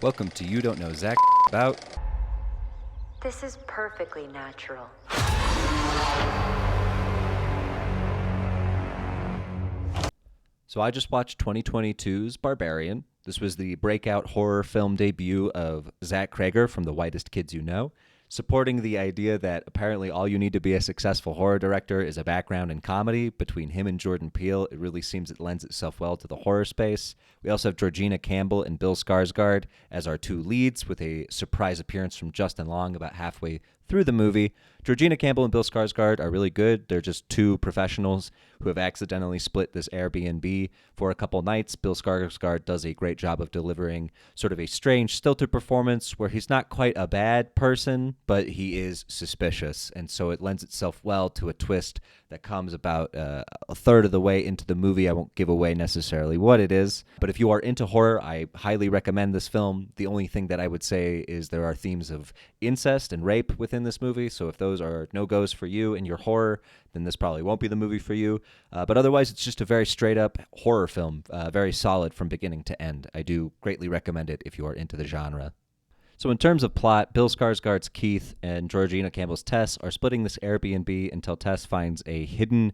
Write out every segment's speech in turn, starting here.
Welcome to You Don't Know Zach About. This is perfectly natural. So I just watched 2022's Barbarian. This was the breakout horror film debut of Zach Cregger from The Whitest Kids You Know, supporting the idea that apparently all you need to be a successful horror director is a background in comedy. Between him and Jordan Peele, it really seems it lends itself well to the horror space. We also have Georgina Campbell and Bill Skarsgård as our two leads, with a surprise appearance from Justin Long about halfway through the movie. Georgina Campbell and Bill Skarsgård are really good. They're just two professionals who have accidentally split this Airbnb for a couple nights. Bill Skarsgård does a great job of delivering sort of a strange, stilted performance where he's not quite a bad person, but he is suspicious. And so it lends itself well to a twist that comes about a third of the way into the movie. I won't give away necessarily what it is, but if you are into horror, I highly recommend this film. The only thing that I would say is there are themes of incest and rape within this movie, so if those are no-goes for you and your horror, then this probably won't be the movie for you. But otherwise, it's just a very straight-up horror film, very solid from beginning to end. I do greatly recommend it if you are into the genre. So in terms of plot, Bill Skarsgård's Keith and Georgina Campbell's Tess are splitting this Airbnb until Tess finds a hidden,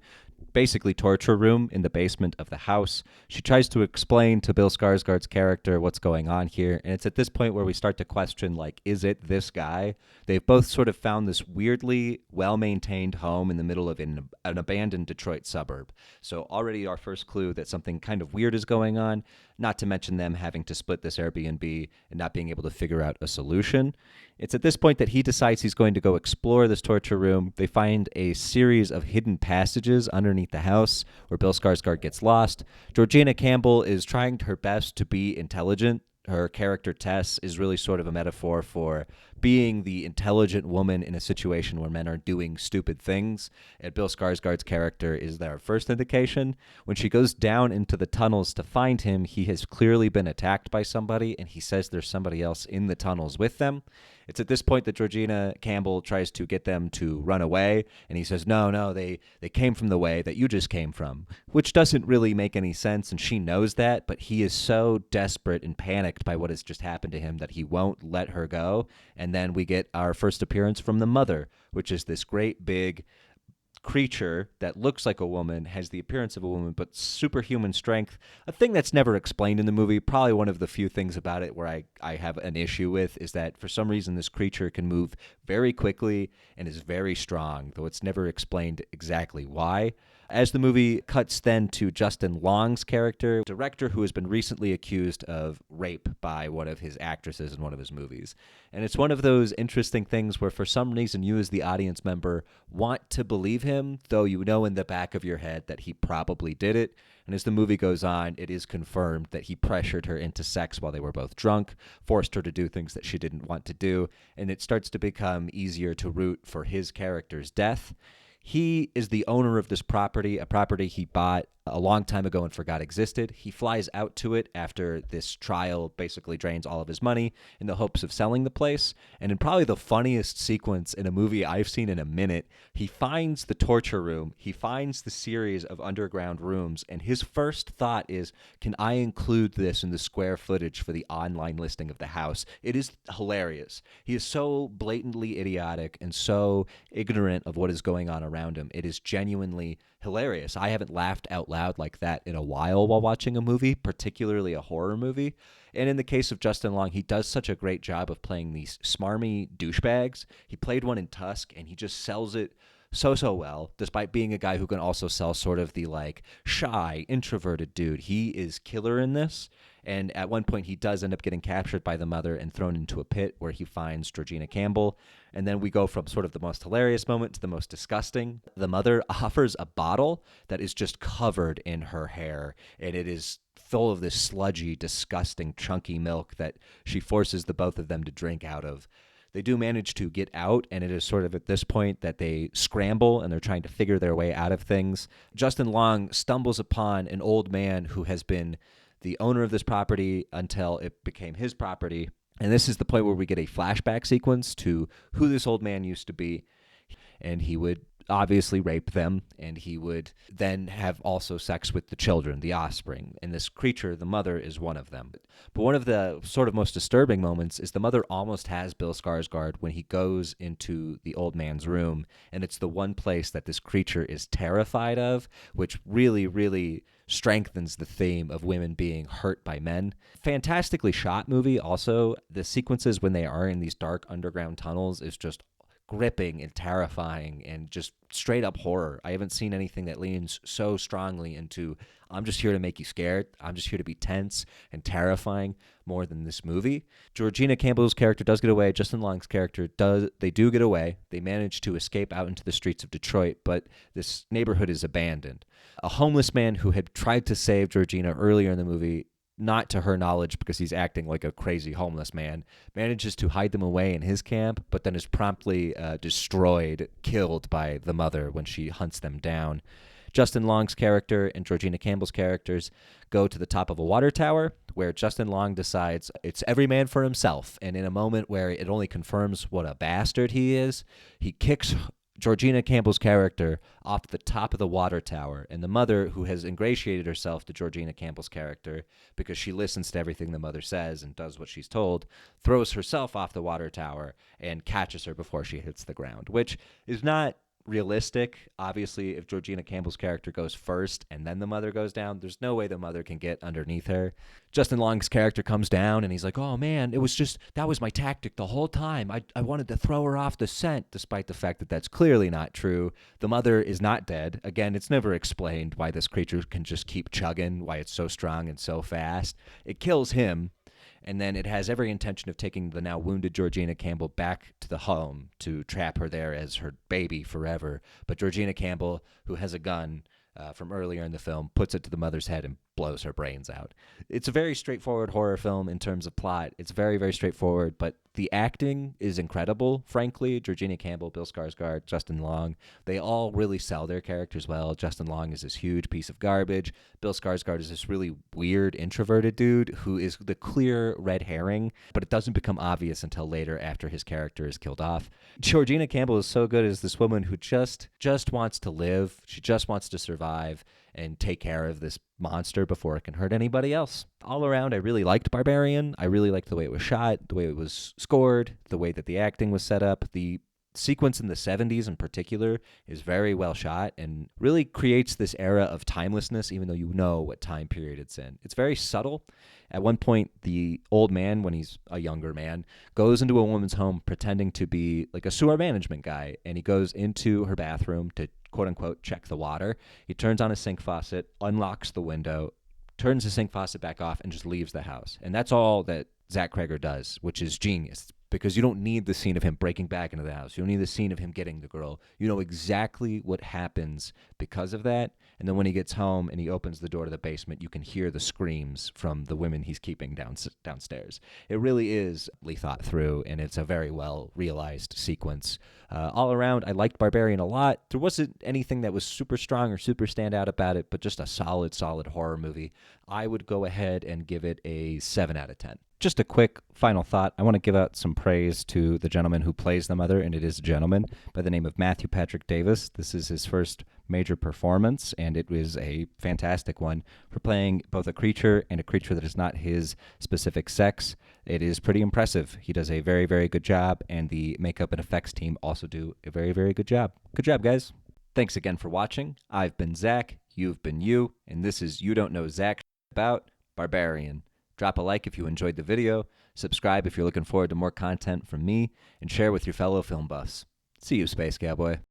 basically torture room in the basement of the house. She tries to explain to Bill Skarsgård's character what's going on here, and it's at this point where we start to question, like, is it this guy? They've both sort of found this weirdly well-maintained home in the middle of an abandoned Detroit suburb. So already our first clue that something kind of weird is going on, not to mention them having to split this Airbnb and not being able to figure out a solution. It's at this point that he decides he's going to go explore this torture room. They find a series of hidden passages underneath the house where Bill Skarsgård gets lost. Georgina Campbell is trying her best to be intelligent. Her character, Tess, is really sort of a metaphor for being the intelligent woman in a situation where men are doing stupid things. And Bill Skarsgård's character is their first indication. When she goes down into the tunnels to find him, he has clearly been attacked by somebody, and he says there's somebody else in the tunnels with them. It's at this point that Georgina Campbell tries to get them to run away, and he says, no, they came from the way that you just came from, which doesn't really make any sense, and she knows that, but he is so desperate and panicked by what has just happened to him that he won't let her go. And then we get our first appearance from the mother, which is this great big creature that looks like a woman, has the appearance of a woman, but superhuman strength. A thing that's never explained in the movie. Probably one of the few things about it where I have an issue with is that for some reason this creature can move very quickly and is very strong, though it's never explained exactly why. As the movie cuts then to Justin Long's character, director who has been recently accused of rape by one of his actresses in one of his movies. And it's one of those interesting things where for some reason you as the audience member want to believe him, though you know in the back of your head that he probably did it. And as the movie goes on, it is confirmed that he pressured her into sex while they were both drunk, forced her to do things that she didn't want to do, and it starts to become easier to root for his character's death. He is the owner of this property, a property he bought a long time ago and forgot existed. He flies out to it after this trial basically drains all of his money in the hopes of selling the place. And in probably the funniest sequence in a movie I've seen in a minute, he finds the torture room, he finds the series of underground rooms, and his first thought is, can I include this in the square footage for the online listing of the house? It is hilarious. He is so blatantly idiotic and so ignorant of what is going on around him. It is genuinely hilarious. I haven't laughed out loud like that in a while watching a movie, particularly a horror movie. And in the case of Justin Long, he does such a great job of playing these smarmy douchebags. He played one in Tusk, and he just sells it so well, despite being a guy who can also sell sort of the like shy, introverted dude. He is killer in this. And at one point, he does end up getting captured by the mother and thrown into a pit where he finds Georgina Campbell. And then we go from sort of the most hilarious moment to the most disgusting. The mother offers a bottle that is just covered in her hair, and it is full of this sludgy, disgusting, chunky milk that she forces the both of them to drink out of. They do manage to get out, and it is sort of at this point that they scramble and they're trying to figure their way out of things. Justin Long stumbles upon an old man who has been the owner of this property until it became his property. And this is the point where we get a flashback sequence to who this old man used to be. And he would obviously rape them, and he would then have also sex with the children, the offspring. And this creature, the mother, is one of them. But one of the sort of most disturbing moments is the mother almost has Bill Skarsgård when he goes into the old man's room, and it's the one place that this creature is terrified of, which really, really strengthens the theme of women being hurt by men. Fantastically shot movie. Also, the sequences when they are in these dark underground tunnels is just gripping and terrifying and just straight up horror. I haven't seen anything that leans so strongly into I'm just here to make you scared. I'm just here to be tense and terrifying more than this movie. Georgina Campbell's character does get away. Justin Long's character they do get away. They manage to escape out into the streets of Detroit, but this neighborhood is abandoned. A homeless man who had tried to save Georgina earlier in the movie, not to her knowledge because he's acting like a crazy homeless man, manages to hide them away in his camp, but then is promptly killed by the mother when she hunts them down. Justin Long's character and Georgina Campbell's characters go to the top of a water tower where Justin Long decides it's every man for himself. And in a moment where it only confirms what a bastard he is, he kicks Georgina Campbell's character off the top of the water tower, and the mother, who has ingratiated herself to Georgina Campbell's character because she listens to everything the mother says and does what she's told, throws herself off the water tower and catches her before she hits the ground, which is not realistic. Obviously, if Georgina Campbell's character goes first and then the mother goes down, there's no way the mother can get underneath her. Justin Long's character comes down and he's like, oh man, that was my tactic the whole time. I wanted to throw her off the scent, despite the fact that that's clearly not true. The mother is not dead. Again, it's never explained why this creature can just keep chugging, why it's so strong and so fast. It kills him. And then it has every intention of taking the now wounded Georgina Campbell back to the home to trap her there as her baby forever. But Georgina Campbell, who has a gun from earlier in the film, puts it to the mother's head and blows her brains out. It's a very straightforward horror film in terms of plot. It's very, very straightforward, but the acting is incredible, frankly. Georgina Campbell, Bill Skarsgård, Justin Long, they all really sell their characters well. Justin Long is this huge piece of garbage. Bill Skarsgård is this really weird, introverted dude who is the clear red herring, but it doesn't become obvious until later after his character is killed off. Georgina Campbell is so good as this woman who just wants to live. She just wants to survive and take care of this monster before it can hurt anybody else. All around, I really liked Barbarian. I really liked the way it was shot, the way it was scored, the way that the acting was set up. The sequence in the 70s in particular is very well shot and really creates this era of timelessness, even though you know what time period it's in. It's very subtle. At one point, the old man, when he's a younger man, goes into a woman's home pretending to be like a sewer management guy, and he goes into her bathroom to quote-unquote check the water. He turns on a sink faucet, unlocks the window, turns the sink faucet back off, and just leaves the house. And that's all that Zach Cregger does, which is genius, because you don't need the scene of him breaking back into the house. You don't need the scene of him getting the girl. You know exactly what happens because of that. And then when he gets home and he opens the door to the basement, you can hear the screams from the women he's keeping downstairs. It really is thought through, and it's a very well realized sequence. All around, I liked Barbarian a lot. There wasn't anything that was super strong or super stand out about it, but just a solid horror movie. I would go ahead and give it a 7 out of 10. Just a quick final thought. I want to give out some praise to the gentleman who plays the mother, and it is a gentleman by the name of Matthew Patrick Davis. This is his first major performance, and it was a fantastic one for playing both a creature and a creature that is not his specific sex. It is pretty impressive. He does a very, very good job, and the makeup and effects team also do a very, very good job. Good job, guys. Thanks again for watching. I've been Zach, you've been you, and this is You Don't Know Zach About Barbarian. Drop a like if you enjoyed the video, subscribe if you're looking forward to more content from me, and share with your fellow film buffs. See you, Space Cowboy.